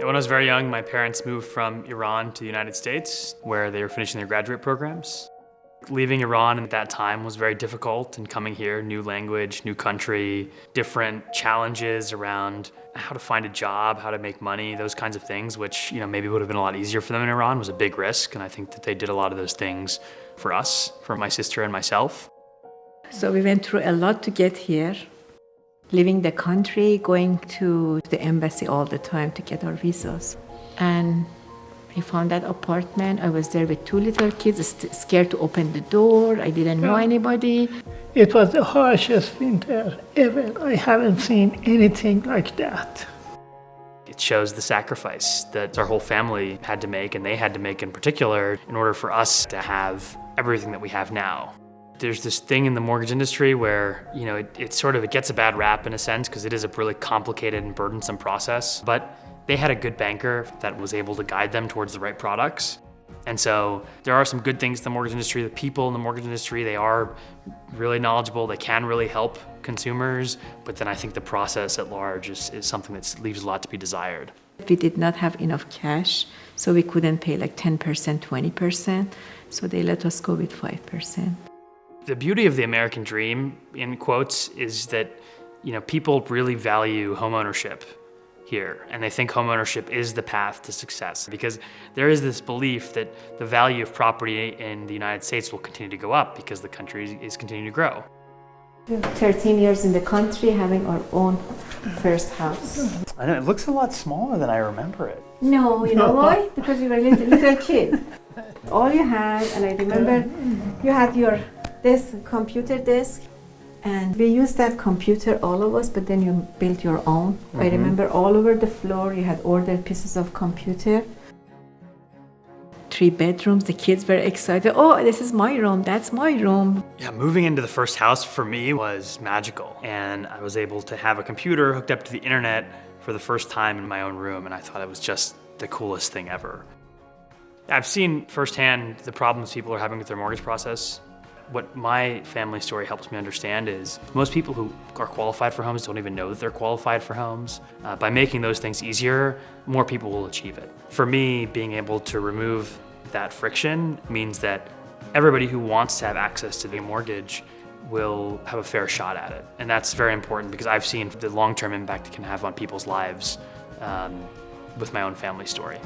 When I was very young, my parents moved from Iran to the United States, where they were finishing their graduate programs. Leaving Iran at that time was very difficult, and coming here, new language, new country, different challenges around how to find a job, how to make money, those kinds of things, which maybe would have been a lot easier for them in Iran, was a big risk. And I think that they did a lot of those things for us, for my sister and myself. So we went through a lot to get here. Leaving the country, going to the embassy all the time to get our visas. And we found that apartment. I was there with 2 little kids, scared to open the door. I didn't know anybody. It was the harshest winter ever. I haven't seen anything like that. It shows the sacrifice that our whole family had to make, and they had to make in particular, in order for us to have everything that we have now. There's this thing in the mortgage industry where, it gets a bad rap in a sense because it is a really complicated and burdensome process, but they had a good banker that was able to guide them towards the right products. And so there are some good things in the mortgage industry. The people in the mortgage industry, they are really knowledgeable. They can really help consumers, but then I think the process at large is something that leaves a lot to be desired. We did not have enough cash, so we couldn't pay like 10%, 20%, so they let us go with 5%. The beauty of the American dream, in quotes, is that people really value homeownership here, and they think homeownership is the path to success because there is this belief that the value of property in the United States will continue to go up because the country is continuing to grow. 13 years in the country, having our own first house. I know, it looks a lot smaller than I remember it. No, you know why? Because you were a little kid. All you had, and I remember you had your computer desk, and we used that computer, all of us, but then you built your own. Mm-hmm. I remember all over the floor you had ordered pieces of computer. 3 bedrooms, the kids were excited. Oh, this is my room, that's my room. Yeah, moving into the first house for me was magical. And I was able to have a computer hooked up to the internet for the first time in my own room, and I thought it was just the coolest thing ever. I've seen firsthand the problems people are having with their mortgage process. What my family story helps me understand is most people who are qualified for homes don't even know that they're qualified for homes. By making those things easier, more people will achieve it. For me, being able to remove that friction means that everybody who wants to have access to the mortgage will have a fair shot at it. And that's very important because I've seen the long-term impact it can have on people's lives with my own family story.